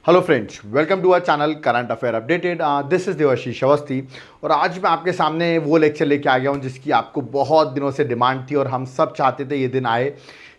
Hello friends, welcome to our channel current affair updated. This is Devashish Awasthi और आज मैं आपके सामने वो लेक्चर लेके आ गया हूँ जिसकी आपको बहुत दिनों से डिमांड थी और हम सब चाहते थे ये दिन आए।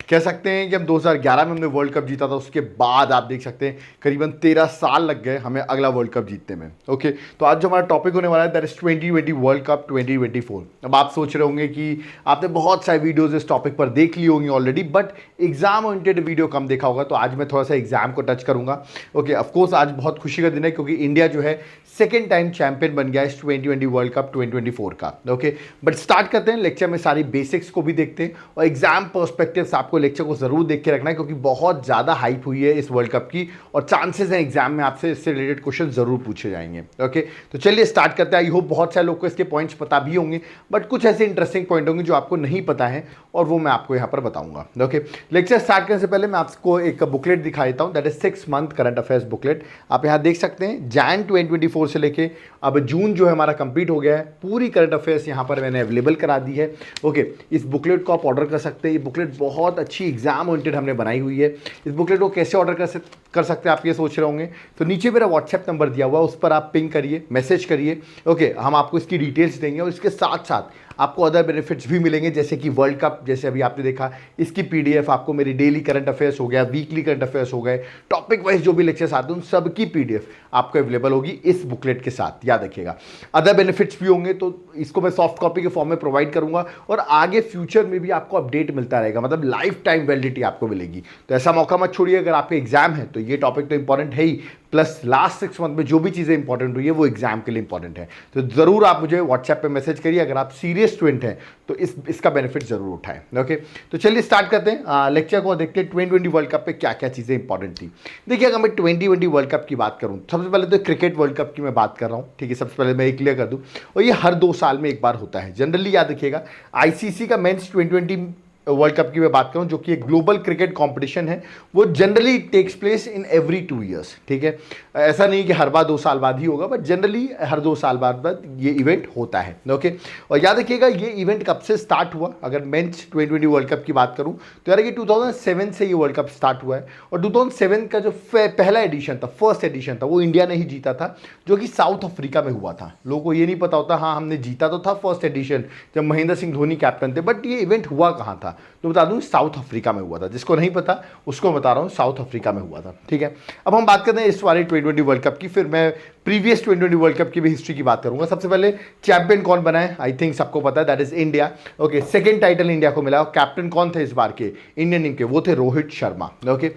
कह सकते हैं कि हम 2011 में हमने वर्ल्ड कप जीता था, उसके बाद आप देख सकते हैं करीबन 13 साल लग गए हमें अगला वर्ल्ड कप जीतने में। ओके, तो आज जो हमारा टॉपिक होने वाला है दैट इज 2020 वर्ल्ड कप 2024। अब आप सोच रहे होंगे कि आपने बहुत सारे वीडियोज़ इस टॉपिक पर देख ली होंगी already, but exam oriented video कम देखा होगा, तो आज मैं थोड़ा सा एग्जाम को टच करूंगा। ओके, ऑफकोर्स आज बहुत खुशी का दिन है क्योंकि इंडिया जो है सेकेंड टाइम चैंपियन बन गया इस 2020 वर्ल्ड कप 2024 का। ओके, बट स्टार्ट करते हैं लेक्चर में, सारी बेसिक्स को भी देखते हैं और एग्जाम पर्सपेक्टिव से आपको लेक्चर को जरूर देख के रखना है क्योंकि बहुत ज़्यादा हाइप हुई है इस वर्ल्ड कप की और चांसेस हैं एग्जाम में आपसे इससे रिलेटेड क्वेश्चन जरूर पूछे जाएंगे। ओके, तो चलिए स्टार्ट करते हैं। आई होप बहुत सारे लोग को इसके पॉइंट्स पता भी होंगे, बट कुछ ऐसे इंटरेस्टिंग पॉइंट होंगे जो आपको नहीं पता है और वो मैं आपको यहाँ पर बताऊंगा। ओके, लेक्चर स्टार्ट करने से पहले मैं आपको एक बुकलेट दिखा देता हूँ, that is 6 month current affairs booklet. आप यहाँ देख सकते हैं जैन 2024 से लेके अब जून जो है हमारा कंप्लीट हो गया है, पूरी करंट अफेयर्स यहाँ पर मैंने अवेलेबल करा दी है। ओके, इस बुकलेट को आप ऑर्डर कर सकते हैं। ये बुकलेट बहुत अच्छी एग्जाम ओरिएंटेड हमने बनाई हुई है। इस बुकलेट को कैसे ऑर्डर कर सकते हैं आप ये सोच रहे होंगे, तो नीचे मेरा व्हाट्सएप नंबर दिया हुआ है, उस पर आप पिंग करिए, मैसेज करिए। ओके, हम आपको इसकी डिटेल्स देंगे और इसके साथ साथ आपको अदर बेनिफिट्स भी मिलेंगे जैसे कि वर्ल्ड कप, जैसे अभी आपने देखा इसकी पीडीएफ आपको, मेरी डेली करंट अफेयर्स हो गया, वीकली करंट अफेयर्स हो गए, टॉपिक वाइज जो भी लेक्चर्स आते हैं उन सबकी पीडीएफ आपको अवेलेबल होगी इस बुकलेट के साथ, याद रखिएगा। अदर बेनिफिट्स भी होंगे तो इसको मैं सॉफ्ट कॉपी के फॉर्म में प्रोवाइड करूंगा और आगे फ्यूचर में भी आपको अपडेट मिलता रहेगा, मतलब लाइफ टाइम वैलिडिटी आपको मिलेगी। तो ऐसा मौका मत छोड़िए। अगर आपके एग्जाम है तो ये टॉपिक तो इंपॉर्टेंट है ही, प्लस लास्ट 6 मंथ में जो भी चीज़ें इंपॉर्टेंट हुई है वो एग्जाम के लिए इंपॉर्टेंट है। तो जरूर आप मुझे व्हाट्सएप पे मैसेज करिए अगर आप सीरियस स्टूडेंट हैं तो इसका बेनिफिट जरूर उठाएं। ओके, तो चलिए स्टार्ट करते हैं लेक्चर को, देखते हैं 2020 वर्ल्ड कप पे क्या क्या चीज़ें इंपॉर्टेंट थी। देखिए, अगर मैं 2020 वर्ल्ड कप की बात करूं, सबसे पहले तो क्रिकेट वर्ल्ड कप की मैं बात कर रहा हूं, ठीक है। सबसे पहले मैं ये क्लियर कर दूं, और ये हर 2 साल में एक बार होता है जनरली, याद रखिएगा। आईसीसी का मेंस 2020 वर्ल्ड कप की मैं बात करूं जो कि एक ग्लोबल क्रिकेट कंपटीशन है, वो generally takes place in every 2 years, ठीक है। ऐसा नहीं कि हर बार 2 साल बाद ही होगा, बट जनरली हर 2 साल बाद ये इवेंट होता है। ओके, और याद रखिएगा ये इवेंट कब से स्टार्ट हुआ। अगर मेंस 2020 वर्ल्ड कप की बात करूं तो यार ये 2007 से ये वर्ल्ड कप स्टार्ट हुआ है और 2007 का जो पहला एडिशन था, फर्स्ट एडिशन था, वो इंडिया ने ही जीता था, जो कि साउथ अफ्रीका में हुआ था। लोगों को ये नहीं पता होता, हाँ हमने जीता तो था फर्स्ट एडिशन जब महेंद्र सिंह धोनी कैप्टन थे, बट ये इवेंट हुआ कहाँ था तो बता दूं साउथ अफ्रीका में हुआ था। जिसको नहीं पता उसको बता रहा हूं, साउथ अफ्रीका में हुआ था, ठीक है। अब हम बात करते हैं इस वाले 2020 वर्ल्ड कप की, फिर मैं प्रीवियस 2020 वर्ल्ड कप की भी हिस्ट्री की बात करूंगा। सबसे पहले चैंपियन कौन बना है, आई थिंक सबको पता है, that is India. Okay, second title India को मिला और कैप्टन कौन थे इस बार के इंडियन टीम के, वो थे रोहित शर्मा। ओके,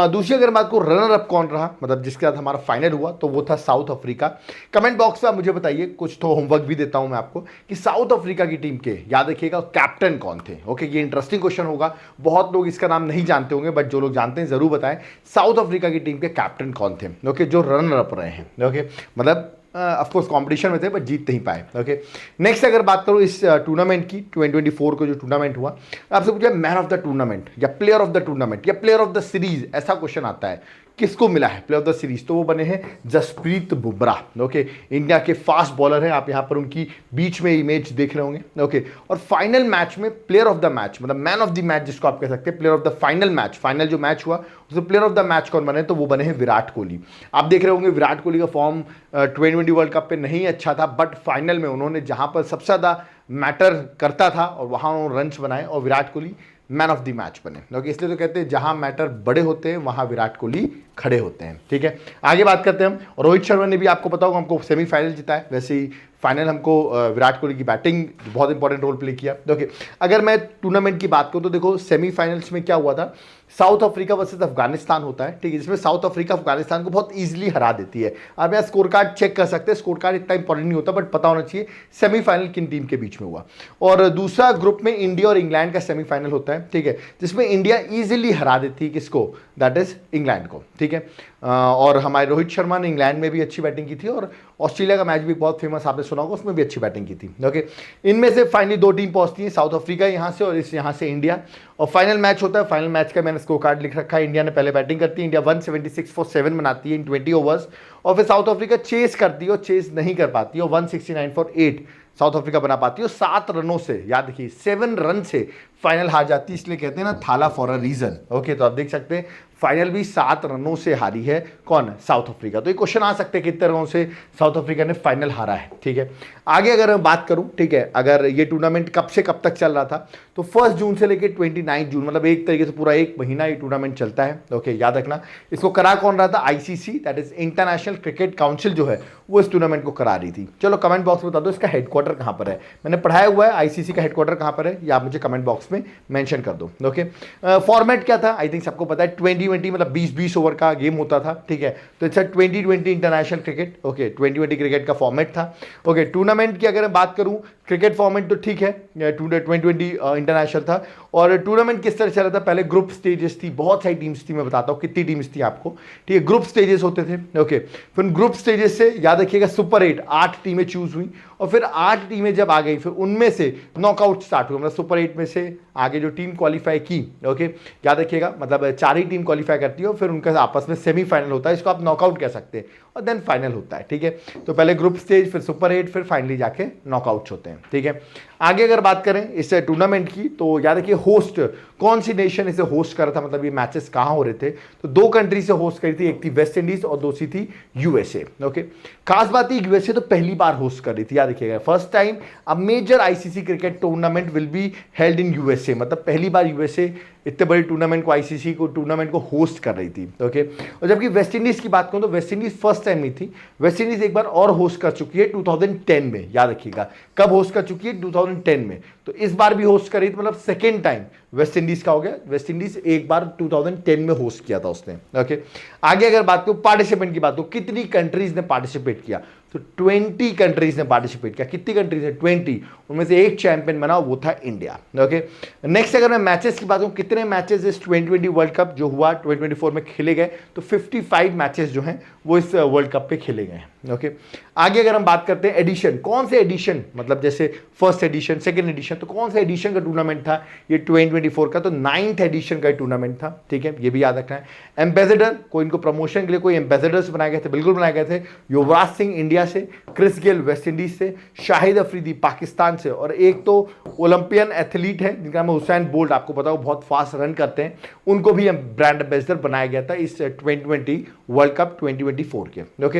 दूसरी अगर बात को रनर अप कौन रहा, मतलब जिसके साथ हमारा फाइनल हुआ, तो वो था साउथ अफ्रीका। कमेंट बॉक्स में आप मुझे बताइए, कुछ तो होमवर्क भी देता हूं मैं आपको, कि साउथ अफ्रीका की टीम के याद रखिएगा कैप्टन कौन थे। ओके, ये इंटरेस्टिंग क्वेश्चन होगा, बहुत लोग इसका नाम नहीं जानते होंगे, बट जो लोग जानते हैं जरूर बताएं साउथ अफ्रीका की टीम के कैप्टन कौन थे। ओके, जो रनर अप रहे हैं। ओके, मतलब ऑफकोर्स कंपटीशन में थे बट जीत नहीं पाए। ओके, नेक्स्ट अगर बात करूं इस टूर्नामेंट की, 2024 को जो टूर्नामेंट हुआ, आपसे पूछा मैन ऑफ द टूर्नामेंट या प्लेयर ऑफ द टूर्नामेंट या प्लेयर ऑफ द सीरीज, ऐसा क्वेश्चन आता है, किसको मिला है प्लेयर ऑफ द सीरीज, तो वो बने हैं जसप्रीत बुमराह। ओके, इंडिया के फास्ट बॉलर हैं, आप यहां पर उनकी बीच में इमेज देख रहे होंगे। ओके, और फाइनल मैच में प्लेयर ऑफ द मैच, मतलब मैन ऑफ द मैच जिसको आप कह सकते हैं, player of the final match, final जो मैच हुआ उसमें प्लेयर ऑफ द मैच कौन बने, तो वो बने हैं विराट कोहली। आप देख रहे होंगे विराट कोहली का फॉर्म 2020 वर्ल्ड कप पे नहीं अच्छा था, बट फाइनल में उन्होंने जहां पर सबसे ज्यादा मैटर करता था और वहां उन्होंने रन्स बनाए और Virat Kohli man of the match बने। क्योंकि इसलिए तो कहते हैं जहां मैटर बड़े होते हैं वहां विराट कोहली खड़े होते हैं, ठीक है। आगे बात करते हैं हम, रोहित शर्मा ने भी आपको पता होगा हमको सेमीफाइनल जिता है, वैसे ही फाइनल हमको विराट कोहली की बैटिंग बहुत इंपॉर्टेंट रोल प्ले किया। ओके, अगर मैं टूर्नामेंट की बात करूं तो देखो सेमीफाइनल्स में क्या हुआ था, साउथ अफ्रीका वर्सेस अफगानिस्तान होता है, ठीक है, जिसमें साउथ अफ्रीका अफगानिस्तान को बहुत इजीली हरा देती है। आप यहाँ स्कोर कार्ड चेक कर सकते हैं, स्कोर कार्ड इतना इंपॉर्टेंट नहीं होता, बट पता होना चाहिए सेमीफाइनल किन टीम के बीच में हुआ। और दूसरा ग्रुप में इंडिया और इंग्लैंड का सेमीफाइनल होता है, ठीक है, जिसमें इंडिया इजीली हरा देती है किसको, दैट इज इंग्लैंड को, ठीक है। और हमारे रोहित शर्मा ने इंग्लैंड में भी अच्छी बैटिंग की थी और ऑस्ट्रेलिया का मैच भी बहुत फेमस आपने सुना होगा, उसमें भी अच्छी बैटिंग की थी। ओके, इनमें से फाइनली 2 टीम पहुंचती है, साउथ अफ्रीका यहाँ से और इस यहाँ से इंडिया, और फाइनल मैच होता है। फाइनल मैच का मैंने स्कोर कार्ड लिख रखा है, इंडिया ने पहले बैटिंग करती है, इंडिया 176 फॉर 7 बनाती है इन 20 ओवर्स और फिर साउथ अफ्रीका चेस करती है और चेस नहीं कर पाती है, 169 फॉर 8 साउथ अफ्रीका बना पाती है, 7 रनों से, याद रखिए 7 रन से फाइनल हार जाती है, इसलिए कहते हैं ना थाला फॉर अ रीजन। ओके, तो आप देख सकते हैं फाइनल भी 7 रनों से हारी है कौन, साउथ अफ्रीका। तो ये क्वेश्चन आ सकते हैं कितने रनों से साउथ अफ्रीका ने फाइनल हारा है, ठीक है। आगे अगर मैं बात करूं, ठीक है, अगर ये टूर्नामेंट कब से कब तक चल रहा था, तो 1 जून से लेकर 29 जून, मतलब एक तरीके से पूरा 1 महीना ये टूर्नामेंट चलता है। ओके, याद रखना। इसको करा कौन रहा था, ICC, that is international cricket council जो है वो इस टूर्नामेंट को करा रही थी। चलो कमेंट बॉक्स में बता दो इसका हेडक्वार्टर कहां पर है, मैंने पढ़ाया हुआ है आईसीसी का हेडक्वार्टर कहां पर है, या आप मुझे कमेंट बॉक्स में मेंशन कर दो। ओके, फॉर्मेट क्या था, आई थिंक सबको पता है, 2020 मतलब 20-20 ओवर का गेम होता था, ठीक है। तो अच्छा 2020 इंटरनेशनल क्रिकेट, ओके 2020 क्रिकेट का फॉर्मेट था। ओके, टूर्नामेंट की अगर मैं बात करूं, क्रिकेट फॉर्मेट तो ठीक है, 2020 इंटरनेशनल था। और टूर्नामेंट किस तरह चल रहा था, पहले ग्रुप स्टेजेस थी, बहुत सारी टीम्स थी, मैं बताता हूँ कितनी टीम्स थी आपको, ठीक है। ग्रुप स्टेजेस होते थे। ओके, फिर ग्रुप स्टेजेस से याद रखिएगा सुपर 8 टीमें चूज हुई, और फिर 8 टीमें जब आ गई फिर उनमें से नॉकआउट स्टार्ट हुआ, मतलब सुपर 8 में से आगे जो टीम क्वालिफाई की, ओके याद रखिएगा, मतलब 4 ही टीम क्वालिफाई करती है, फिर उनका आपस में सेमीफाइनल होता है, इसको आप नॉकआउट कह सकते हैं, और देन फाइनल होता है, ठीक है। तो पहले ग्रुप स्टेज, फिर सुपर 8, फिर फाइनली जाके नॉकआउट्स होते हैं, ठीक है। आगे अगर बात करें इस टूर्नामेंट की, तो याद रखिए होस्ट कौन सी नेशन इसे होस्ट कर रहा था, मतलब ये मैचेस कहां हो रहे थे, तो 2 कंट्री से होस्ट करी थी, एक थी वेस्ट इंडीज और दूसरी थी यूएसए। ओके, खास बात है यूएसए तो पहली बार होस्ट कर रही थी, याद रखिएगा, first time a major ICC cricket tournament will be held in USA, मतलब पहली बार यूएसए इतने बड़े टूर्नामेंट को, आईसीसी को टूर्नामेंट को होस्ट कर रही थी। ओके, और जबकि वेस्ट इंडीज की बात करूं तो वेस्ट इंडीज फर्स्ट टाइम ही थी, वेस्ट इंडीज एक बार और होस्ट कर चुकी है 2010 में, याद रखिएगा कब होस्ट कर चुकी है, 2010 में। तो इस बार भी होस्ट करी, मतलब सेकेंड टाइम वेस्ट इंडीज का हो गया, वेस्ट इंडीज एक बार 2010 में होस्ट किया था उसने। ओके, आगे अगर बात करूं पार्टिसिपेंट की बात करूं, कितनी कंट्रीज ने पार्टिसिपेट किया, तो 20 कंट्रीज ने पार्टिसिपेट किया। कितनी कंट्रीज है, 20, उनमें से एक चैंपियन बना, वो था इंडिया। ओके, नेक्स्ट अगर मैं मैचेस की बात करूं, कितने मैचेस इस 2020 वर्ल्ड कप जो हुआ 2024 में खेले गए, तो 55 मैचेस जो हैं वो इस वर्ल्ड कप पे खेले गए हैं। ओके, आगे अगर हम बात करते हैं एडिशन, कौन से एडिशन, मतलब जैसे फर्स्ट एडिशन, सेकंड एडिशन, तो कौन सा एडिशन का टूर्नामेंट था ये 2024 का, तो 9th एडिशन का टूर्नामेंट था, ठीक है, ये भी याद रखना है। एम्बेसडर, कोई इनको प्रमोशन के लिए कोई एम्बेसडर्स बनाए गए थे, बिल्कुल बनाए गए थे, युवराज सिंह इंडिया से, क्रिस गेल वेस्ट इंडीज से, शाहिद अफरीदी पाकिस्तान से, और एक तो ओलंपियन एथलीट है जिनका नाम हुसैन बोल्ट, आपको पता हो बहुत फास्ट रन करते हैं, उनको भी ब्रांड एम्बेसडर बनाया गया था इस 2020 वर्ल्ड कप 2024 के। ओके,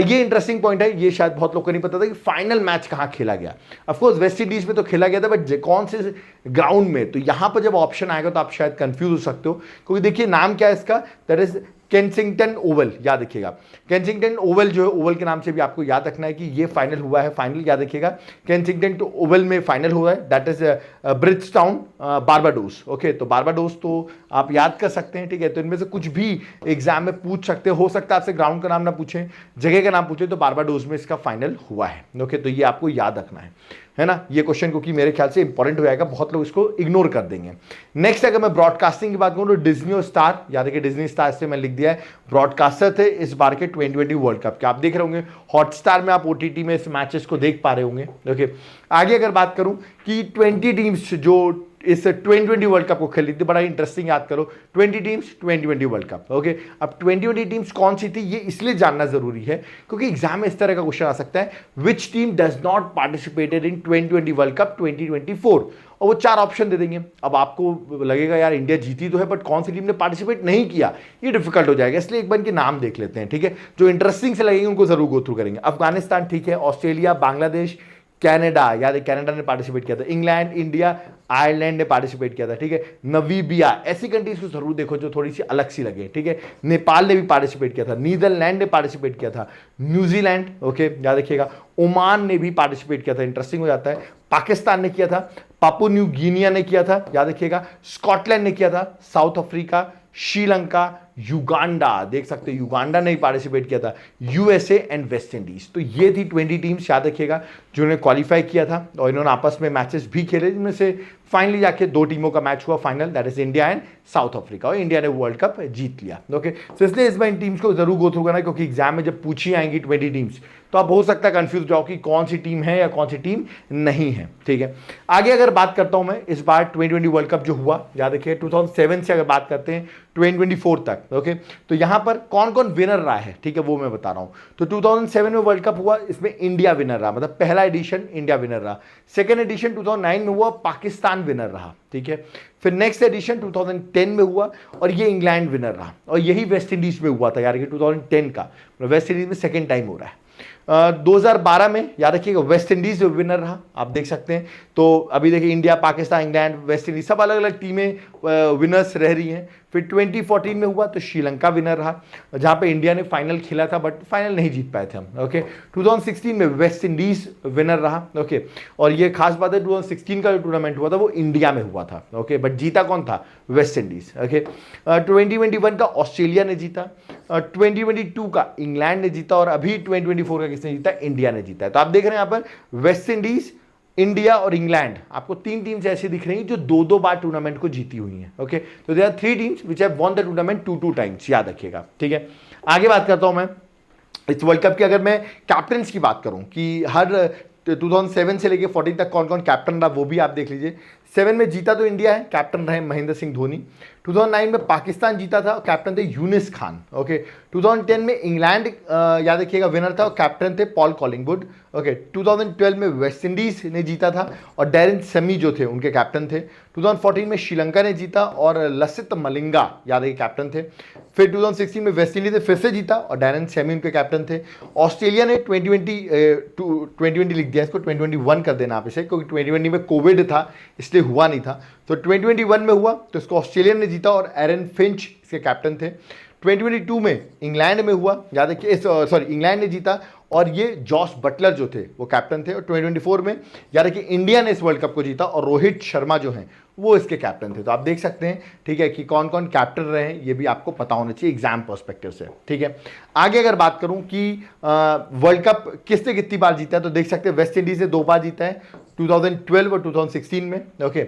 ये इंटरेस्टिंग पॉइंट है, ये शायद बहुत लोगों को नहीं पता था कि फाइनल मैच कहां खेला गया। ऑफकोर्स वेस्ट इंडीज में तो खेला गया था, बट कौन से ग्राउंड में, तो यहां पर जब ऑप्शन आएगा तो आप शायद कंफ्यूज हो सकते हो, क्योंकि देखिए नाम क्या है इसका, दैट इज केंसिंगटन ओवल, याद रखिएगा। केंसिंगटन ओवल जो है, ओवल के नाम से भी आपको याद रखना है कि ये फाइनल हुआ है, फाइनल याद रखिएगा केंसिंगटन तो ओवल में फाइनल हुआ है, that is Bridgetown Barbados. Okay, तो बारबाडोस तो आप याद कर सकते हैं, ठीक है। तो इनमें से कुछ भी एग्जाम में पूछ सकते हो सकता है आपसे ग्राउंड का नाम ना पूछें, जगह का नाम पूछे, तो बारबाडोस में इसका फाइनल हुआ है। ओके, तो ये आपको याद रखना है ना ये क्वेश्चन, क्योंकि मेरे ख्याल से इंपॉर्टेंट हो जाएगा, बहुत लोग इसको इग्नोर कर देंगे। नेक्स्ट अगर मैं ब्रॉडकास्टिंग की बात करूं तो डिज्नी और स्टार, याद है कि डिज्नी स्टार से मैं लिख दिया है, ब्रॉडकास्टर थे इस बार के 2020 वर्ल्ड कप के, आप देख रहे होंगे हॉटस्टार में, आप ओटीटी में इस मैचेस को देख पा रहे होंगे। ओके, आगे अगर बात करूं कि 20 टीम्स जो इस 2020 वर्ल्ड कप को खेली थी, बड़ा इंटरेस्टिंग, याद करो 20 टीम्स 2020 वर्ल्ड कप। ओके, अब 2020 टीम्स कौन सी थी ये इसलिए जानना जरूरी है क्योंकि एग्जाम में इस तरह का क्वेश्चन आ सकता है, which team does not participated in 2020 world cup 2024, और वो 4 ऑप्शन दे देंगे। अब आपको लगेगा यार इंडिया जीती तो है, बट कौन सी टीम ने पार्टिसिपेट नहीं किया, ये डिफिकल्ट हो जाएगा, इसलिए एक बार इनके नाम देख लेते हैं, ठीक है। जो इंटरेस्टिंग से लगेंगे उनको जरूर गो थ्रू करेंगे। अफगानिस्तान, ठीक है, ऑस्ट्रेलिया, बांग्लादेश, कनाडा, याद है कनाडा ने पार्टिसिपेट किया था, इंग्लैंड, इंडिया, आयरलैंड ने पार्टिसिपेट किया था, ठीक है, नवीबिया, ऐसी कंट्रीज को जरूर देखो जो थोड़ी सी अलग सी लगे, ठीक है। नेपाल ने भी पार्टिसिपेट किया था, नीदरलैंड ने पार्टिसिपेट किया था, न्यूजीलैंड, ओके याद रखिएगा, ओमान ने भी पार्टिसिपेट किया था, इंटरेस्टिंग हो जाता है, पाकिस्तान ने किया था, पापुआ न्यू गिनिया ने किया था, याद रखिएगा, स्कॉटलैंड ने किया था, साउथ अफ्रीका, श्रीलंका, युगांडा, देख सकते हैं युगांडा ने पार्टिसिपेट किया था, यूएसए एंड वेस्ट इंडीज। तो ये थी 20 टीम्स, याद रखिएगा, जिन्होंने क्वालिफाई किया था, और इन्होंने आपस में मैचेस भी खेले, जिनमें से फाइनली जाके दो टीमों का मैच हुआ final, that is India and south Africa, और इंडिया ने वर्ल्ड कप जीत लिया। ओके, तो इसलिए इस बार इन टीम्स को जरूर गो थ्रू करना है, क्योंकि एग्जाम में जब पूछी आएंगी 20 टीम्स तो आप हो सकता है कंफ्यूज जाओ कि कौन सी टीम है या कौन सी टीम नहीं है। ठीक है, आगे अगर बात करता हूं मैं इस बार 2020 वर्ल्ड कप जो हुआ, याद रखिए 2007 से अगर बात करते हैं 2024 तक, ओके, तो यहां पर कौन कौन विनर रहा है, ठीक है, वो मैं बता रहा हूं। तो 2007 में वर्ल्ड कप हुआ, इसमें इंडिया विनर रहा, मतलब पहला एडिशन इंडिया विनर रहा। सेकेंड एडिशन 2009 में हुआ, पाकिस्तान विनर रहा। ठीक है, फिर नेक्स्ट एडिशन 2010 में हुआ और ये इंग्लैंड विनर रहा, और यही वेस्ट इंडीज में हुआ था यार कि 2010 का, वेस्ट इंडीज में सेकेंड टाइम हो रहा है। 2012 में याद रखिएगा वेस्ट इंडीज विनर रहा, आप देख सकते हैं। तो अभी देखिए India, Pakistan, England, West Indies सब अलग अलग टीमें विनर्स रह रही हैं। फिर 2014 में हुआ तो श्रीलंका विनर रहा, जहां पे इंडिया ने फाइनल खेला था बट फाइनल नहीं जीत पाए थे हम। ओके, 2016 में वेस्ट इंडीज विनर रहा। ओके, और ये खास बात है 2016 का जो टूर्नामेंट हुआ था वो इंडिया में हुआ था। ओके, बट जीता कौन था? West Indies. ओके, 2021 का ऑस्ट्रेलिया ने जीता, 2022 का इंग्लैंड ने जीता, और अभी 2024 का किसने जीता? इंडिया ने जीता है। तो आप देख रहे हैं यहाँ पर वेस्ट इंडीज, इंडिया और इंग्लैंड, आपको तीन टीम्स ऐसी दिख रही हैं जो दो दो बार टूर्नामेंट को जीती हुई हैं। ओके, तो there are three teams which have won the tournament two times, याद रखिएगा। ठीक है, आगे बात करता हूं मैं इस वर्ल्ड कप की। अगर मैं कैप्टन्स की बात करूं कि हर 2007 से लेके 14 तक कौन कौन कैप्टन रहा, वो भी आप देख लीजिए। 7 में जीता तो इंडिया है, कैप्टन रहे महेंद्र सिंह धोनी। 2009 में पाकिस्तान जीता था, कैप्टन थे यूनिस खान। ओके, 2010 में इंग्लैंड याद रखिएगा विनर था, और कैप्टन थे पॉल कॉलिंगवुड। ओके, 2012 में वेस्ट इंडीज ने जीता था और डैरेन सेमी जो थे उनके कैप्टन थे। 2014 में श्रीलंका ने जीता और लसित मलिंगा याद रखिए कैप्टन थे। फिर 2016 में वेस्ट इंडीज ने फिर से जीता और डैरेन सेमी उनके कैप्टन थे। ऑस्ट्रेलिया ने 2020 लिख दिया, इसको 2021 कर देना आप इसे, क्योंकि 2020 में कोविड था इसलिए हुआ नहीं था। तो 2021 में हुआ तो इसको ऑस्ट्रेलिया ने जीता और एरन फिंच इसके कैप्टन थे। 2022 में इंग्लैंड में हुआ, याद रखिए, सॉरी इंग्लैंड ने जीता और ये जॉस बटलर जो थे वो कैप्टन थे। और 2024 में याद रखिए इंडिया ने इस वर्ल्ड कप को जीता और रोहित शर्मा जो हैं वो इसके कैप्टन थे। तो आप देख सकते हैं, ठीक है, कि कौन कौन कैप्टन रहे हैं ये भी आपको पता होना चाहिए एग्जाम पर्सपेक्टिव से। ठीक है, आगे अगर बात करूं कि वर्ल्ड कप किसने कितनी बार जीता है, तो देख सकते हैं वेस्ट इंडीज ने 2 बार जीता है, 2012 और 2016 में। ओके,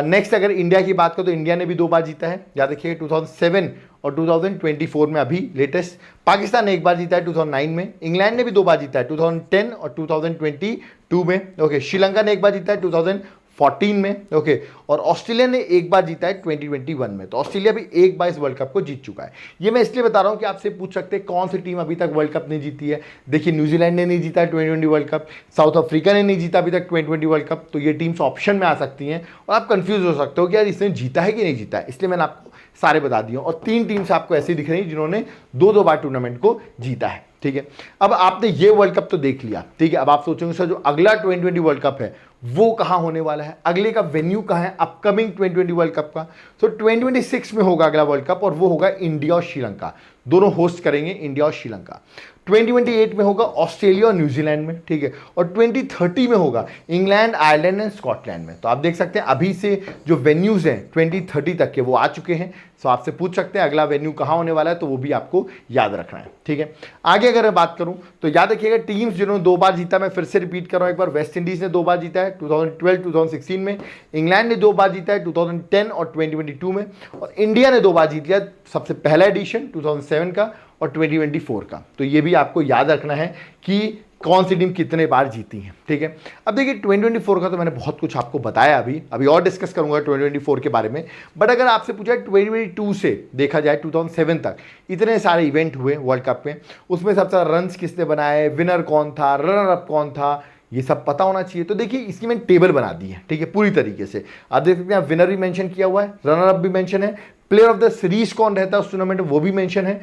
नेक्स्ट अगर इंडिया की बात करो तो इंडिया ने भी 2 बार जीता है, याद रखिए 2007 और 2024 में अभी लेटेस्ट। पाकिस्तान ने 1 बार जीता है 2009 में, इंग्लैंड ने भी 2 बार जीता है 2010 और 2022 में। ओके, श्रीलंका ने 1 बार जीता है 2014 में। ओके, और ऑस्ट्रेलिया ने 1 बार जीता है 2021 में। तो ऑस्ट्रेलिया भी 1 बार इस वर्ल्ड कप को जीत चुका है। ये मैं इसलिए बता रहा हूं कि आपसे पूछ सकते हैं कौन सी टीम अभी तक वर्ल्ड कप नहीं जीती है। देखिए न्यूजीलैंड ने नहीं जीता है 2020 वर्ल्ड कप, साउथ अफ्रीका ने नहीं जीता अभी तक 2020 वर्ल्ड कप। तो ये टीम्स ऑप्शन में आ सकती हैं और आप कंफ्यूज हो सकते हो कि यार इसने जीता है कि नहीं जीता है, इसलिए मैंने आपको सारे बता दिए। और 3 टीम्स आपको ऐसी दिख रही हैं जिन्होंने 2 बार टूर्नामेंट को जीता है। ठीक है, अब आपने ये वर्ल्ड कप तो देख लिया, ठीक है, अब आप सोचेंगे सर जो अगला 2020 वर्ल्ड कप है वो कहां होने वाला है, अगले का वेन्यू कहां है अपकमिंग 2020 वर्ल्ड कप का। तो 2026 में होगा अगला वर्ल्ड कप और वो होगा इंडिया और श्रीलंका, दोनों होस्ट करेंगे इंडिया और श्रीलंका। 2028 में होगा ऑस्ट्रेलिया और न्यूजीलैंड में, ठीक है, और 2030 में होगा इंग्लैंड, आयरलैंड एंड स्कॉटलैंड में। तो आप देख सकते हैं अभी से जो वेन्यूज हैं 2030 तक के वो आ चुके हैं। सो आपसे पूछ सकते हैं अगला वेन्यू कहां होने वाला है, तो वो भी आपको याद रखना है। ठीक है, आगे अगर मैं बात करूं तो याद रखिएगा टीम्स जिन्होंने 2 बार जीता, मैं फिर से रिपीट कर रहा हूं एक बार, वेस्ट इंडीज ने 2 बार जीता है 2012 2016 में, इंग्लैंड ने 2 बार जीता है 2010 और 2022 में, और इंडिया ने 2 बार जीत लिया, सबसे पहला एडिशन 2007 का और 2024 का। तो ये भी आपको याद रखना है कि कौन सी टीम कितने बार जीती है। ठीक है, अब देखिए 2024 का तो मैंने बहुत कुछ आपको बताया, अभी और डिस्कस करूंगा 2024 के बारे में। बट अगर आपसे पूछा 2022 से देखा जाए 2007 तक इतने सारे इवेंट हुए वर्ल्ड कप में, उसमें सबसे ज़्यादा रन्स किसने बनाए, विनर कौन था, रनर अप कौन था, ये सब पता होना चाहिए। तो देखिए इसकी मैंने टेबल बना दी है, ठीक है, पूरी तरीके से आप देख सकते हैं। विनर भी मेंशन किया हुआ है, रनर अप भी मेंशन है, प्लेयर ऑफ द सीरीज कौन रहता है उस टूर्नामेंट में वो भी मेंशन है,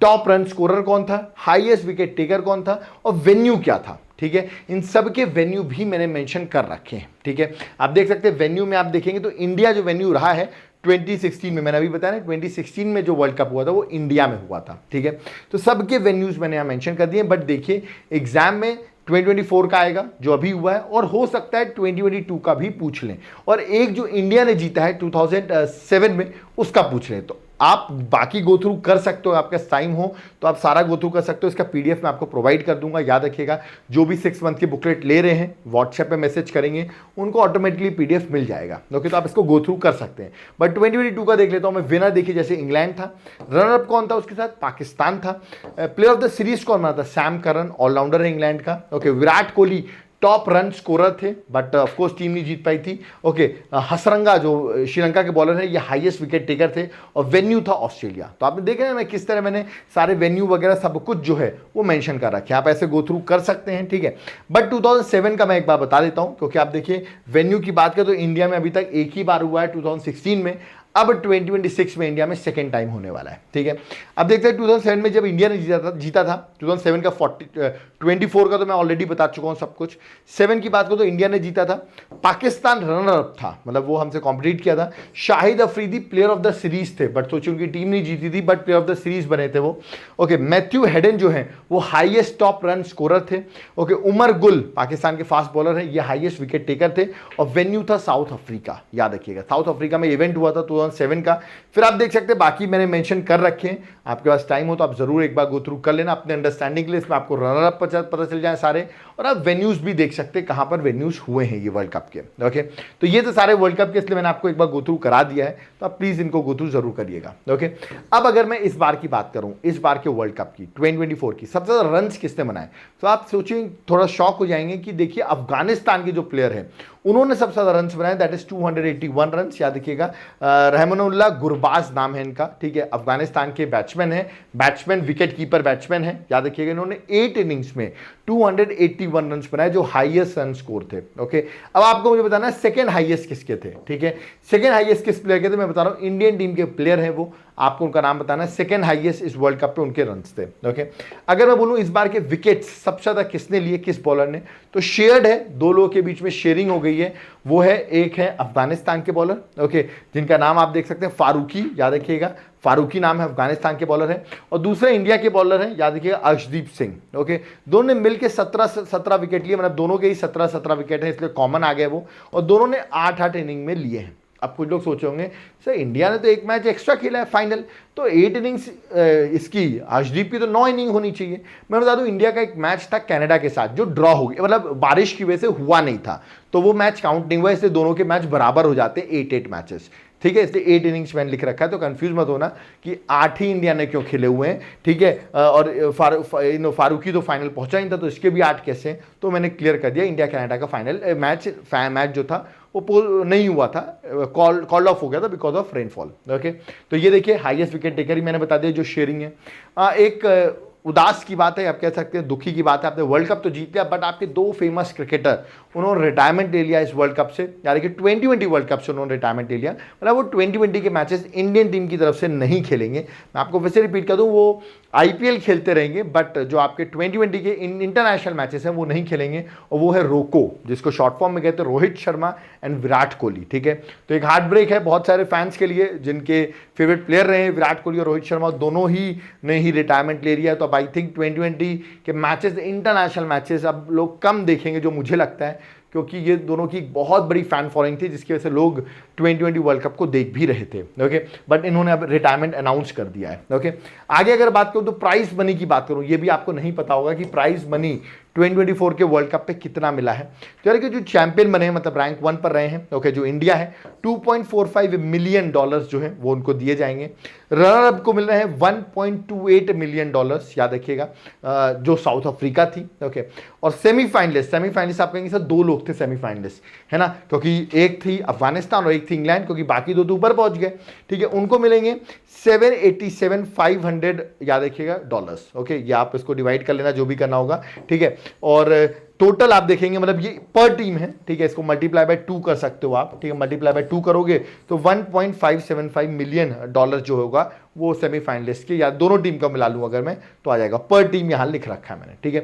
टॉप रन स्कोरर कौन था, हाईएस्ट विकेट टेकर कौन था और वेन्यू क्या था। ठीक है, इन सब के वेन्यू भी मैंने मेंशन कर रखे हैं। ठीक है, आप देख सकते हैं वेन्यू में आप देखेंगे तो इंडिया जो वेन्यू रहा है 2016 में, मैंने अभी बताया ना 2016 में जो वर्ल्ड कप हुआ था वो इंडिया में हुआ था। ठीक है, तो सबके वेन्यूज मैंने यहाँ मेंशन कर दिए। बट देखिए एग्जाम में 2024 का आएगा जो अभी हुआ है, और हो सकता है 2022 का भी पूछ लें, और एक जो इंडिया ने जीता है 2007 में उसका पूछ लें। तो आप बाकी गो थ्रू कर सकते हो, आपका टाइम हो तो आप सारा गो थ्रू कर सकते हो। इसका पीडीएफ मैं आपको प्रोवाइड कर दूंगा। याद रखिएगा, जो भी 6 मंथ की बुकलेट ले रहे हैं व्हाट्सएप पे मैसेज करेंगे, उनको ऑटोमेटिकली पीडीएफ मिल जाएगा। ओके, तो आप इसको गो थ्रू कर सकते हैं। बट 2022 का देख लेता हूं मैं। विनर देखिए, जैसे इंग्लैंड था, रनर अप कौन था उसके साथ, पाकिस्तान था। प्लेयर ऑफ द सीरीज कौन बना था, सैम करन, ऑलराउंडर है इंग्लैंड का। Okay, Virat Kohli top run scorer थे, बट ऑफ कोर्स टीम नहीं जीत पाई थी। ओके, हसरंगा जो श्रीलंका के बॉलर हैं, ये हाईएस्ट विकेट टेकर थे, और वेन्यू था ऑस्ट्रेलिया। तो आपने देखा है मैं किस तरह मैंने सारे वेन्यू वगैरह सब कुछ जो है वो मेंशन कर रखे हैं, आप ऐसे गो थ्रू कर सकते हैं, ठीक है। बट 2007 का मैं एक बार बता देता हूं, क्योंकि आप देखिए वेन्यू की बात करें तो इंडिया में अभी तक एक ही बार हुआ है 2016 में। अब 2026 में इंडिया में सेकेंड टाइम होने वाला है, ठीक है। अब देखते हैं 2007 में जब इंडिया ने जीता था 2007 का 24 का तो मैं ऑलरेडी बता चुका हूं सब कुछ। 7 की बात करो तो इंडिया ने जीता था, पाकिस्तान रनर अप था, मतलब वो हमसे कॉम्पिटिट किया था। Shahid Afridi player of the series थे, बट सोचिए उनकी टीम नहीं जीती थी, but player of the series बने थे वो। ओके, मैथ्यू हेडन जो है वो हाईएस्ट टॉप रन स्कोरर थे। ओके, उमर गुल पाकिस्तान के फास्ट बॉलर है, ये हाईएस्ट विकेट टेकर थे, और वेन्यू था साउथ अफ्रीका। याद रखिएगा, साउथ अफ्रीका में इवेंट हुआ था 2007 का। फिर आप देख सकते हैं बाकी मैंने मेंशन कर रखे हैं, आपके पास टाइम हो तो आप जरूर एक बार गो थ्रू कर लेना अपने अंडरस्टैंडिंग के लिए। इसमें आपको रनर अप पता चल जाए सारे, और आप वेन्यूज भी देख सकते हैं कहां पर वेन्यूज हुए हैं ये वर्ल्ड कप के। ओके, तो ये तो सारे वर्ल्ड कप के, इसलिए मैंने आपको एक बार गो थ्रू करा दिया है, तो आप प्लीज इनको गो थ्रू जरूर करिएगा। ओके, अब अगर मैं इस बार की बात करूं, इस बार के वर्ल्ड कप की 2024 की सबसे ज्यादा रन किसने बनाए, तो आप सोचिए थोड़ा शॉक हो जाएंगे कि देखिए अफगानिस्तान के जो प्लेयर है उन्होंने सबसे ज्यादा रन बनाए, दैट इज 281 रन। याद रखिएगा, रहमानुल्लाह गुरबाज नाम है इनका, ठीक है। अफगानिस्तान के बैट्समैन है, बैट्समैन विकेट कीपर बैट्समैन है। याद रखिएगा, इन्होंने 8 इनिंग्स में 281 रन बनाए, जो हाईएस्ट रन स्कोर थे। ओके, अब आपको मुझे बताना है सेकंड हाईएस्ट किसके थे, ठीक है। सेकंड हाईएस्ट किस प्लेयर के थे मैं बता रहा हूं, इंडियन टीम के प्लेयर है वो, आपको उनका नाम बताना है। सेकंड हाईएस्ट इस वर्ल्ड कप पे उनके रन्स थे। ओके, अगर मैं बोलूं इस बार के विकेट्स सबसे ज्यादा किसने लिए, किस बॉलर ने, तो शेयर्ड है, दो लोगों के बीच में शेयरिंग हो गई है। वो है, एक है अफगानिस्तान के बॉलर, ओके, जिनका नाम आप देख सकते हैं फारूकी, याद रखिएगा फारूकी नाम है, अफगानिस्तान के बॉलर है। और दूसरे इंडिया के बॉलर हैं, याद रखिएगा अर्शदीप सिंह। ओके, दोनों ने मिलकर 17 विकेट लिए, मतलब दोनों के ही 17 विकेट है, इसलिए कॉमन आ गए वो, और दोनों ने 8 इनिंग में लिए हैं। अब कुछ लोग सोचे होंगे सर इंडिया ने तो एक मैच एक्स्ट्रा खेला है फाइनल, तो 8 इनिंग्स इसकी अर्शदीप की तो 9 इनिंग होनी चाहिए। मैं बता दूं इंडिया का एक मैच था कनाडा के साथ जो ड्रॉ हो गया, मतलब बारिश की वजह से हुआ नहीं था, तो वो मैच काउंट नहीं हुआ, इसलिए दोनों के मैच बराबर हो जाते 8 मैचेस, ठीक है। इसलिए 8 इनिंग्स मैंने लिख रखा है, तो कंफ्यूज मत होना कि 8 ही इंडिया ने क्यों खेले हुए हैं, ठीक है। और फारूकी तो फाइनल पहुंचा ही था, तो इसके भी 8 कैसे हैं, तो मैंने क्लियर कर दिया। इंडिया कनाडा का फाइनल मैच जो था वो नहीं हुआ था, कॉल्ड ऑफ हो गया था बिकॉज ऑफ रेनफॉल। ओके, तो ये देखिए हाईएस्ट विकेट टेकर ही मैंने बता दिया जो शेयरिंग है। एक उदास की बात है, आप कह सकते हैं दुखी की बात है, आपने वर्ल्ड कप तो जीत लिया, बट आपके 2 फेमस क्रिकेटर उन्होंने रिटायरमेंट ले लिया इस वर्ल्ड कप से, यानी कि 2020 वर्ल्ड कप से उन्होंने रिटायरमेंट ले लिया, मतलब वो 2020 के मैचेस इंडियन टीम की तरफ से नहीं खेलेंगे। मैं आपको फिर से रिपीट कर दूं, वो आईपीएल खेलते रहेंगे, बट जो आपके 2020 के इंटरनेशनल मैचेस हैं वो नहीं खेलेंगे, और वो है रोको, जिसको शॉर्ट फॉर्म में कहते हैं रोहित शर्मा एंड विराट कोहली, ठीक है। तो एक हार्ट ब्रेक है बहुत सारे फैंस के लिए, जिनके फेवरेट प्लेयर रहे हैं विराट कोहली और रोहित शर्मा, दोनों ही ने ही रिटायरमेंट ले लिया। तो अब आई थिंक 2020 के मैचेस, इंटरनेशनल मैचेस अब लोग कम देखेंगे, जो मुझे लगता है, क्योंकि ये दोनों की बहुत बड़ी फैन फॉलोइंग थी, जिसकी वजह से लोग 2020 वर्ल्ड कप को देख भी रहे थे। ओके, बट इन्होंने अब रिटायरमेंट अनाउंस कर दिया है। ओके, आगे अगर बात करूं तो प्राइज मनी की बात करूं, ये भी आपको नहीं पता होगा कि प्राइज मनी 2024 के वर्ल्ड कप पे कितना मिला है। तो यार कि जो चैंपियन बने हैं, मतलब रैंक 1 पर रहे हैं, ओके, जो इंडिया है, $2.45 मिलियन जो है वो उनको दिए जाएंगे। रनर अप को मिल रहे हैं $1.28 मिलियन, याद रखिएगा, जो साउथ अफ्रीका थी। ओके, और सेमीफाइनलिस्ट आप कहेंगे सर 2 लोग थे सेमीफाइनलिस्ट, है ना, क्योंकि एक थी अफगानिस्तान और एक थी इंग्लैंड, क्योंकि बाकी 2 तो ऊपर पहुंच गए, ठीक है। उनको मिलेंगे 787,500, याद रखिएगा, डॉलर्स। ओके, ये आप इसको डिवाइड कर लेना जो भी करना होगा, ठीक है। और टोटल आप देखेंगे, मतलब ये पर टीम है, ठीक है, इसको मल्टीप्लाई बाय 2 कर सकते हो आप, ठीक है। मल्टीप्लाई बाय 2 करोगे तो $1.575 मिलियन जो होगा वो सेमीफाइनलिस्ट के, या दोनों टीम का मिला लूं अगर मैं, तो आ जाएगा। पर टीम यहां लिख रखा है मैंने, ठीक है।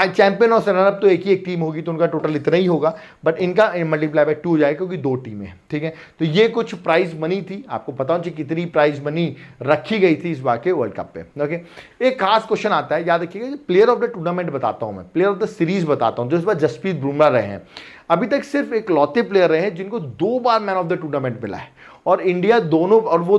चैंपियन और रनर अप तो एक ही एक टीम होगी, तो उनका टोटल इतना ही होगा, बट इनका मल्टीप्लाई बाय 2 हो जाएगा, क्योंकि 2 टीमें हैं, ठीक है। तो ये कुछ प्राइज मनी थी, आपको पता होना चाहिए कितनी प्राइज मनी रखी गई थी इस बार के वर्ल्ड कप पे। ओके, एक खास क्वेश्चन आता है, याद रखिएगा, प्लेयर ऑफ द टूर्नामेंट बताता हूं मैं, प्लेयर ऑफ द सीरीज बताता हूं, जो इस बार जसप्रीत बुमराह रहे हैं। अभी तक सिर्फ एक लौते प्लेयर रहे हैं जिनको 2 बार मैन ऑफ द टूर्नामेंट मिला है, और इंडिया दोनों, और वो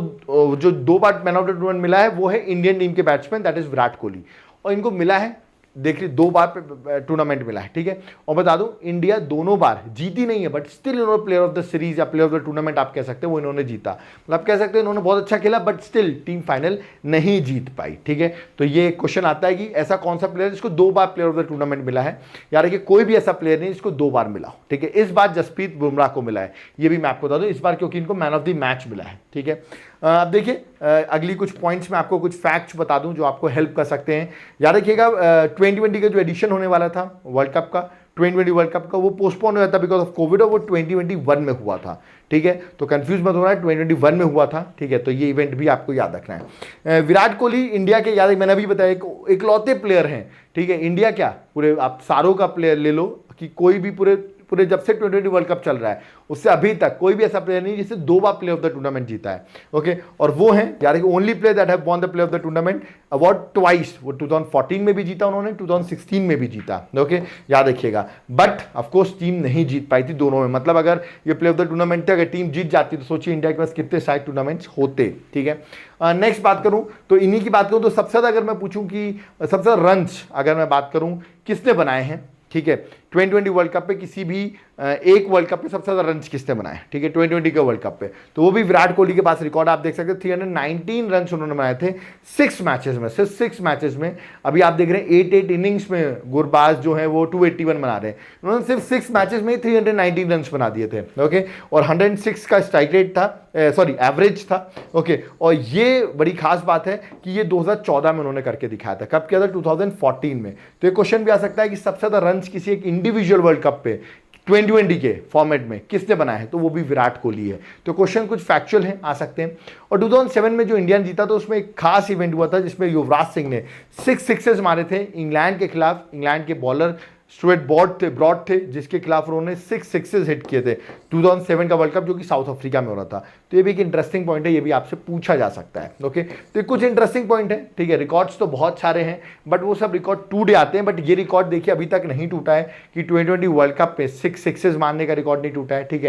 जो 2 बार मैन ऑफ द टूर्नामेंट मिला है वो है इंडियन टीम के batsman, that is Virat Kohli, और इनको मिला है, देखिए 2 बार टूर्नामेंट मिला है, ठीक है। और बता दूं इंडिया दोनों बार जीती नहीं है, बट स्टिल इन्होंने प्लेयर ऑफ द सीरीज या प्लेयर ऑफ द टूर्नामेंट आप कह सकते हैं वो इन्होंने जीता, मतलब आप कह सकते हैं इन्होंने बहुत अच्छा खेला, बट स्टिल टीम फाइनल नहीं जीत पाई, ठीक है। तो ये क्वेश्चन आता है कि ऐसा कौन सा प्लेयर जिसको 2 बार प्लेयर ऑफ द टूर्नामेंट मिला है, यार कि कोई भी ऐसा प्लेयर नहीं जिसको 2 बार मिला हो, ठीक है। इस बार जसप्रीत बुमराह को मिला है, ये भी मैं आपको बता दूं, इस बार क्योंकि इनको मैन ऑफ द मैच मिला है, ठीक है। अब देखिए अगली कुछ पॉइंट्स में आपको कुछ फैक्ट्स बता दूं जो आपको हेल्प कर सकते हैं। याद रखिएगा 2020 का जो एडिशन होने वाला था वर्ल्ड कप का, 2020 वर्ल्ड कप का, वो पोस्टपोन हुआ था बिकॉज ऑफ कोविड, और वो 2021 में हुआ था, ठीक है। तो कंफ्यूज मत होना है, 2021 में हुआ था, ठीक है। तो ये इवेंट भी आपको याद रखना है। विराट कोहली इंडिया के, याद मैंने अभी बताया, इकलौते प्लेयर हैं, ठीक है। इंडिया क्या, पूरे आप सारों का प्लेयर ले लो कि कोई भी पूरे जब से 2020 वर्ल्ड कप चल रहा है उससे अभी तक कोई भी ऐसा प्लेयर नहीं जिससे 2 बार प्लेयर ऑफ द टूर्नामेंट जीता है, ओके। और वो हैं यार only player that have won the player of the tournament award twice, वो 2014 में भी जीता उन्होंने, 2016 में भी जीता, ओके, याद रखिएगा। बट ऑफकोर्स टीम नहीं जीत पाई थी दोनों में, मतलब अगर ये प्लेयर ऑफ द टूर्नामेंट थे, अगर टीम जीत जाती तो सोचिए इंडिया के पास कितने शायद टूर्नामेंट्स होते, ठीक है। नेक्स्ट बात करूं तो इन्हीं की बात करूं तो सबसे ज्यादा, अगर मैं पूछूं कि सबसे ज्यादा रन्स अगर मैं बात करूं किसने बनाए हैं, ठीक है, 2020 वर्ल्ड कप पे किसी भी एक वर्ल्ड कप पे सबसे ज्यादा रन किसने बनाए, ठीक है, 2020 के वर्ल्ड कप पे, तो वो भी विराट कोहली के पास रिकॉर्ड आप देख सकते हैं, 319 रन उन्होंने बनाए थे 6 मैचेस में, सिर्फ 6 मैचेस में। अभी आप देख रहे हैं 8 इनिंग्स में गुरबाज जो है वो 281 बना रहे हैं, उन्होंने सिर्फ 6 मैचेस में 319 रन बना दिए थे, ओके। और 106 का स्ट्राइक रेट था, सॉरी एवरेज था, ओके। और ये बड़ी खास बात है कि ये 2014 में उन्होंने करके दिखाया था, कब किया था, 2014 में। तो ये क्वेश्चन भी आ सकता है कि सबसे ज्यादा रन किसी एक इंडिविजुअल वर्ल्ड कप पे 2020 के फॉर्मेट में किसने बनाया है, तो वो भी विराट कोहली है। तो क्वेश्चन कुछ फैक्चुअल हैं, आ सकते हैं। और 2007 में जो इंडिया जीता तो उसमें एक खास इवेंट हुआ था जिसमें युवराज सिंह ने 6 सिक्सेस मारे थे इंग्लैंड के खिलाफ। इंग्लैंड के बॉलर स्टुअर्ट ब्रॉड थे जिसके खिलाफ उन्होंने 6 सिक्सेस हिट किए थे 2007 का वर्ल्ड कप जो कि साउथ अफ्रीका में हो रहा था। तो ये भी एक इंटरेस्टिंग पॉइंट है, ये भी आपसे पूछा जा सकता है, ओके। तो ये कुछ इंटरेस्टिंग पॉइंट है, ठीक है। रिकॉर्ड्स तो बहुत सारे हैं बट वो सब रिकॉर्ड टूट जाते हैं, बट ये रिकॉर्ड देखिए अभी तक नहीं टूटा है कि 2020 वर्ल्ड कप पे 6 सिक्सेस मारने का रिकॉर्ड नहीं टूटा है, ठीक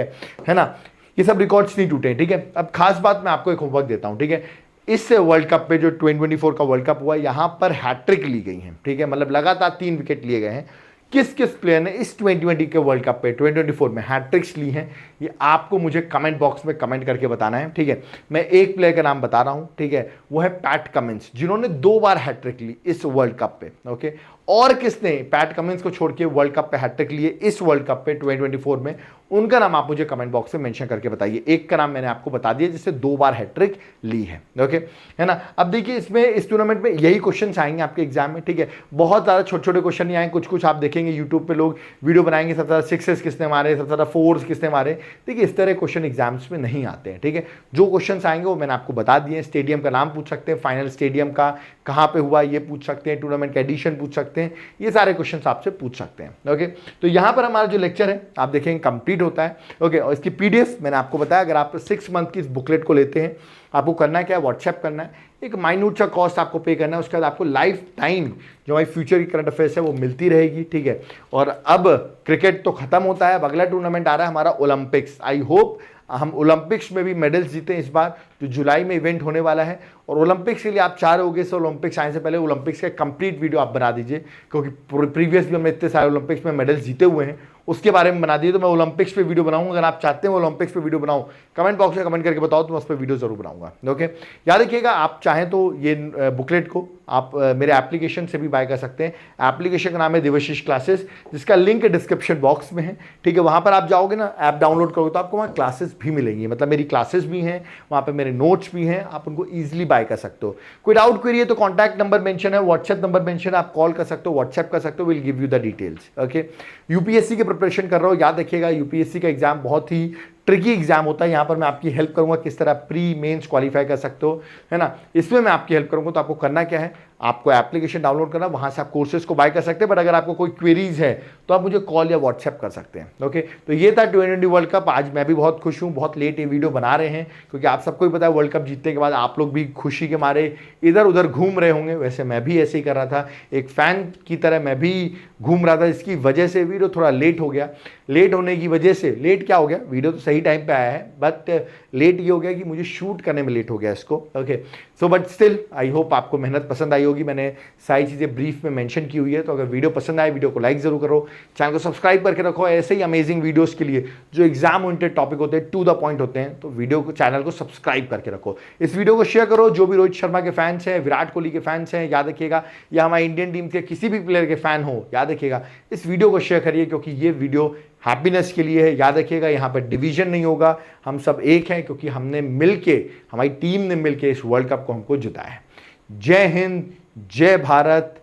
है ना। ये सब रिकॉर्ड्स नहीं टूटे, ठीक है। अब खास बात मैं आपको एक होमवर्क देता हूँ, ठीक है। इस वर्ल्ड कप पे जो 2024 का वर्ल्ड कप हुआ यहाँ पर हैट्रिक ली गई है, ठीक है, मतलब लगातार 3 विकेट लिए गए हैं। किस किस प्लेयर ने इस 2020 के वर्ल्ड कप पे 2024 में हैट्रिक्स ली हैं, ये आपको मुझे कमेंट बॉक्स में कमेंट करके बताना है, ठीक है। मैं एक प्लेयर का नाम बता रहा हूं, ठीक है, वो है पैट कमिंस, जिन्होंने 2 बार हैट्रिक ली इस वर्ल्ड कप पे, ओके। और किसने पैट कमिंस को छोड़ के वर्ल्ड कप पे हैट्रिक लिए इस वर्ल्ड कप पे 2024 में, उनका नाम आप मुझे कमेंट बॉक्स में मेंशन करके बताइए। एक का नाम मैंने आपको बता दिया जिससे 2 बार हैट्रिक ली है, ओके, है ना। अब देखिए इसमें इस टूर्नामेंट में यही क्वेश्चन आएंगे आपके एग्जाम में, ठीक है। बहुत ज़्यादा छोटे छोटे क्वेश्चन नहीं आएंगे, कुछ आप देखेंगे यूट्यूब पे लोग वीडियो बनाएंगे, सबसे ज़्यादा सिक्सेस किसने मारे, सबसे ज़्यादा फोर्स किसने मारे, ठीक है। इस तरह क्वेश्चन एग्जाम्स में नहीं आते हैं, ठीक है। जो क्वेश्चन आएंगे वो मैंने आपको बता दिए। स्टेडियम का नाम पूछ सकते हैं, फाइनल स्टेडियम का कहाँ पे हुआ ये पूछ सकते हैं, टूर्नामेंट का एडिशन पूछ सकते हैं, ये सारे क्वेश्चन आपसे पूछ सकते हैं, ओके। तो यहाँ पर हमारा जो लेक्चर है आप देखेंगे कंप्लीट होता है, ओके। और इसकी पीडीएफ मैंने आपको बताया, अगर आप 6 मंथ की इस बुकलेट को लेते हैं आपको करना है क्या, व्हाट्सएप करना है, एक माइन्यूट सा कॉस्ट आपको पे करना है, उसके बाद आपको लाइफ टाइम जो हमारी फ्यूचर की करंट अफेयर्स है वो मिलती रहेगी, ठीक है। और अब क्रिकेट तो खत्म होता है, अब अगला टूर्नामेंट आ रहा है हमारा ओलंपिक्स। आई होप हम ओलंपिक्स में भी मेडल्स जीते इस बार, जो जुलाई में इवेंट होने वाला है। और ओलंपिक्स के लिए आप चाह रहे होगे सो ओलंपिक्स आने से पहले ओलंपिक्स का कंप्लीट वीडियो आप बना दीजिए, क्योंकि प्रीवियस भी हमने इतने सारे ओलंपिक्स में मेडल्स जीते हुए हैं उसके बारे में बना दिए। तो मैं ओलंपिक्स पे वीडियो बनाऊंगा, अगर आप चाहते हैं ओलंपिक्स पे वीडियो बनाऊं कमेंट बॉक्स में कमेंट करके बताओ तो मैं उस पर वीडियो जरूर बनाऊंगा, ओके। याद रखिएगा आप चाहें तो ये बुकलेट को आप मेरे एप्लीकेशन से भी बाय कर सकते हैं। एप्लीकेशन का नाम है देवाशीष क्लासेस, जिसका लिंक डिस्क्रिप्शन बॉक्स में है, ठीक है। वहां पर आप जाओगे ना, ऐप डाउनलोड करोगे तो आपको वहाँ क्लासेस भी मिलेंगी, मतलब मेरी क्लासेस भी हैं वहाँ पे, मेरे नोट्स भी हैं, आप उनको ईजिली बाय कर सकते हो। कोई डाउट क्वेरी है तो कॉन्टैक्ट नंबर मेंशन है, व्हाट्सएप नंबर मेंशन है, आप कॉल कर सकते हो, व्हाट्सएप कर सकते हो, will give you the details, okay. UPSC की प्रिपरेशन कर रहा हो, याद रखिएगा यूपीएससी का एग्जाम बहुत ही ट्रिकी एग्जाम होता है। यहाँ पर मैं आपकी हेल्प करूंगा किस तरह प्री मेंस क्वालिफाई कर सकते हो, है ना। इसमें मैं आपकी हेल्प करूंगा। तो आपको करना क्या है, आपको एप्लीकेशन डाउनलोड करना, वहां से आप कोर्सेज को बाय कर सकते हैं। बट अगर आपको कोई क्वेरीज है तो आप मुझे कॉल या व्हाट्सएप कर सकते हैं, ओके। तो ये था 2020 वर्ल्ड कप। आज मैं भी बहुत खुश हूँ, बहुत लेट ये वीडियो बना रहे हैं क्योंकि आप सबको ही पता है वर्ल्ड कप जीतने के बाद आप लोग भी खुशी के मारे इधर उधर घूम रहे होंगे। वैसे मैं भी ऐसे ही कर रहा था, एक फैन की तरह मैं भी घूम रहा था, इसकी वजह से वीडियो थोड़ा लेट हो गया। लेट होने की वजह से, लेट क्या हो गया, वीडियो तो सही सही टाइम पे आया है, बट लेट ये हो गया कि मुझे शूट करने में लेट हो गया इसको। Okay, so but still I hope आपको मेहनत पसंद आई होगी। मैंने सारी चीज़ें ब्रीफ में मेंशन की हुई है, तो अगर वीडियो पसंद आए वीडियो को लाइक ज़रूर करो, चैनल को सब्सक्राइब करके रखो। ऐसे ही अमेजिंग वीडियोस के लिए जो एग्जाम ओरिएंटेड टॉपिक होते हैं, टू द पॉइंट होते हैं, तो वीडियो को चैनल को सब्सक्राइब करके रखो। इस वीडियो को शेयर करो, जो भी रोहित शर्मा के फैंस हैं, विराट कोहली के फैंस हैं, याद रखिएगा, या हमारे इंडियन टीम के किसी भी प्लेयर के फैन हो, याद रखिएगा इस वीडियो को शेयर करिए, क्योंकि ये वीडियो हैप्पीनेस के लिए है। याद रखिएगा यहाँ पर डिवीजन नहीं होगा, हम सब एक हैं, क्योंकि हमने मिलके, हमारी टीम ने मिलके इस वर्ल्ड कप को हमको जिताया है। जय हिंद, जय भारत,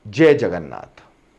जय जगन्नाथ।